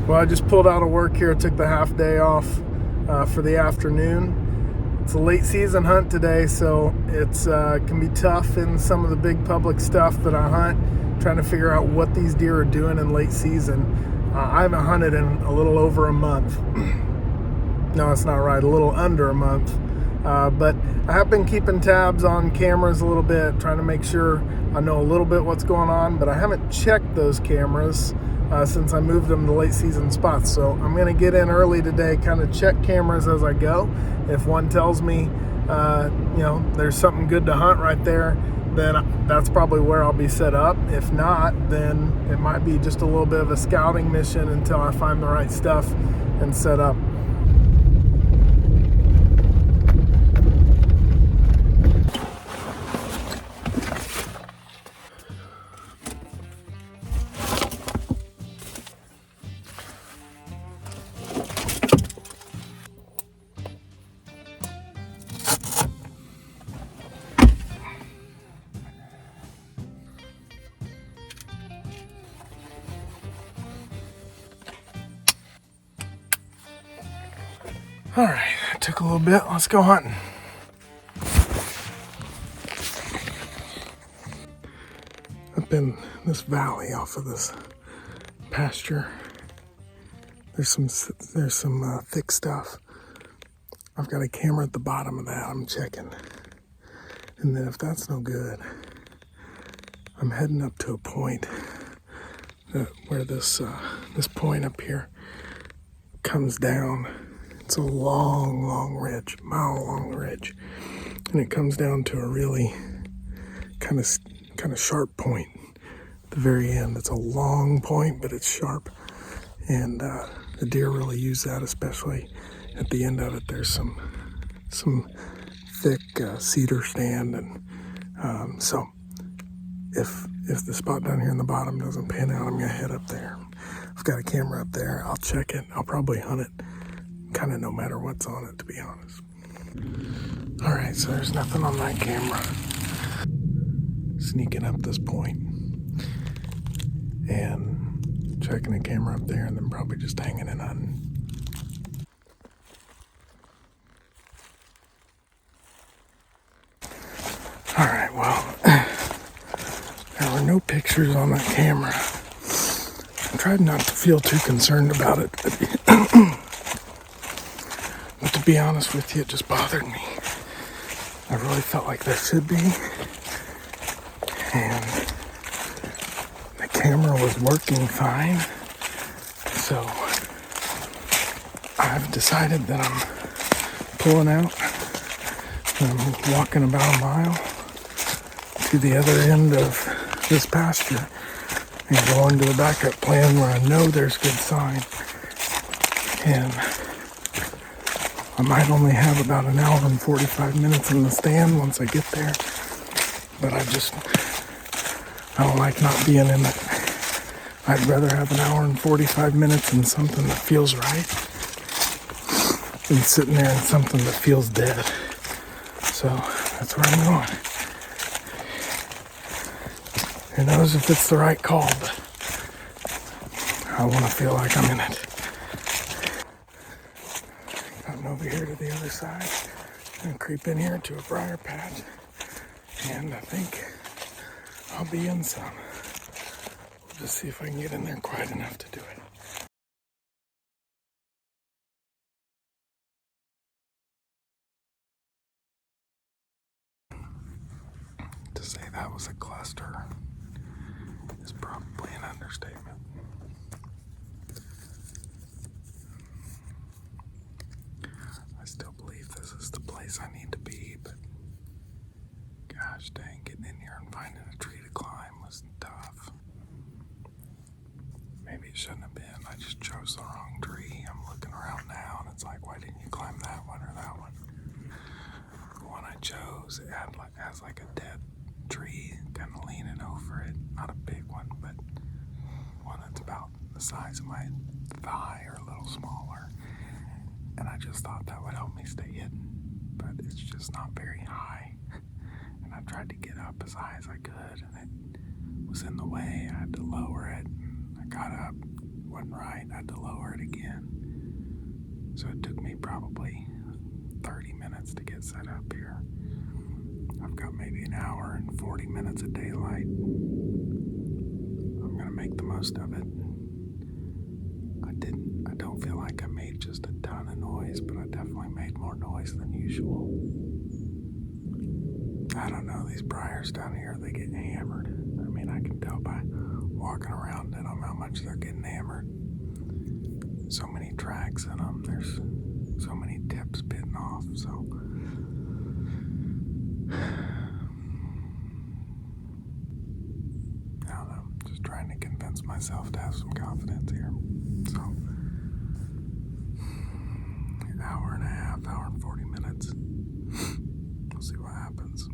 Well, I just pulled out of work here. Took the half day off for the afternoon. It's a late season hunt today, so it's can be tough in some of the big public stuff that I hunt, trying to figure out what these deer are doing in late season. I haven't hunted in a little over a month. No, that's not right, a little under a month. But I have been keeping tabs on cameras a little bit, trying to make sure I know a little bit what's going on, but I haven't checked those cameras since I moved them to late season spots. So I'm going to get in early today, kind of check cameras as I go. If one tells me, there's something good to hunt right there, then that's probably where I'll be set up. If not, then it might be just a little bit of a scouting mission until I find the right stuff and set up. All right, it took a little bit. Let's go hunting. Up in this valley off of this pasture, there's some thick stuff. I've got a camera at the bottom of that. I'm checking, and then if that's no good, I'm heading up to a point where this point up here comes down. It's a long ridge, mile-long ridge, and it comes down to a really kind of sharp point at the very end. It's a long point, but it's sharp, and the deer really use that, especially at the end of it. There's some thick cedar stand, and so if the spot down here in the bottom doesn't pan out, I'm gonna head up there. I've got a camera up there. I'll check it. I'll probably hunt it kind of no matter what's on it, to be honest. All right, so there's nothing on that camera. Sneaking up this point and checking the camera up there, and then probably just hanging and hunting. All right, well, there were no pictures on that camera. I tried not to feel too concerned about it, but to be honest with you, it just bothered me. I really felt like there should be, and the camera was working fine, so I've decided that I'm pulling out, and I'm walking about a mile to the other end of this pasture and going to a backup plan where I know there's good sign, and I might only have about an hour and 45 minutes in the stand once I get there, but I don't like not being in it. I'd rather have an hour and 45 minutes in something that feels right than sitting there in something that feels dead. So that's where I'm going. Who knows if it's the right call, but I want to feel like I'm in it. Over here to the other side and creep in here to a briar patch, and I think I'll be in some. We'll just see if I can get in there quiet enough to do it. To say that was a cluster is probably an understatement. I still believe this is the place I need to be, but gosh dang, getting in here and finding a tree to climb was tough. Maybe it shouldn't have been. I just chose the wrong tree. I'm looking around now, and it's like, why didn't you climb that one or that one? The one I chose, it has like a dead tree kind of leaning over it. Not a big one, but one that's about the size of my thigh or a little smaller. And I just thought that would help me stay hidden, but it's just not very high. And I tried to get up as high as I could, and it was in the way. I had to lower it. I got up, wasn't right. I had to lower it again. So it took me probably 30 minutes to get set up here. I've got maybe an hour and 40 minutes of daylight. I'm gonna make the most of it. I don't feel like I made just a ton of noise, but I definitely made more noise than usual. I don't know, these briars down here, they get hammered. I mean, I can tell by walking around in them how much they're getting hammered. So many tracks in them, there's so many tips bitten off, so I don't know, just trying to convince myself to have some confidence here. So, an hour and a half, hour and 40 minutes. We'll see what happens.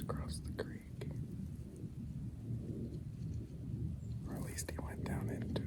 across the creek. Or at least he went down into it.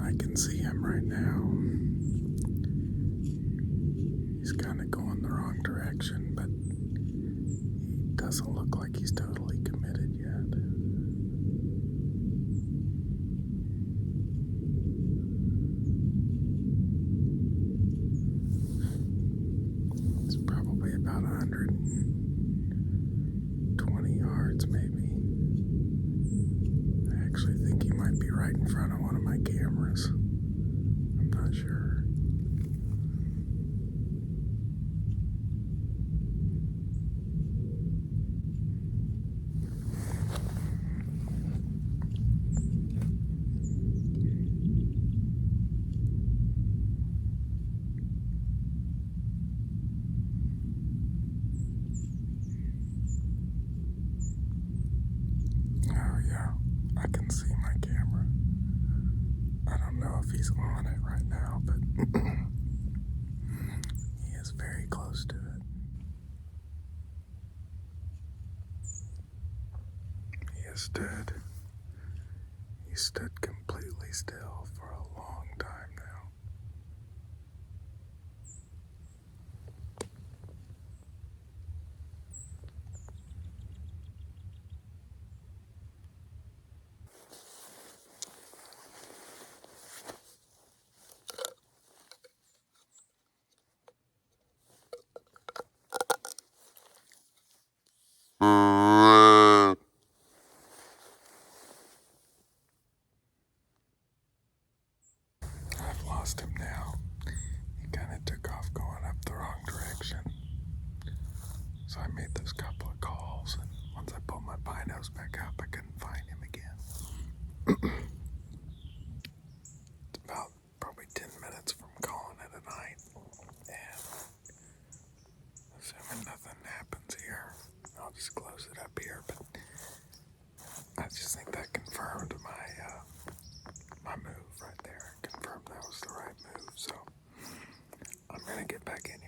I can see him right now. He's kind of going the wrong direction, but he doesn't look like he's totally committed yet. It's probably about 120 yards, maybe. I actually think he might be right in front of one of my cameras. I'm not sure. Oh yeah, I can see my camera. I don't know if he's on it right now, but he is very close to it. He stood completely still for a long time now. I've lost him now. He kind of took off going up the wrong direction. So I made those couple of calls, and once I pulled my binos back up, I couldn't find him again. It's about probably 10 minutes from calling it a night, and assuming nothing happens here, I'll just close it up here, but I just think that confirmed my move right there. Confirmed that was the right move, so I'm gonna get back in here.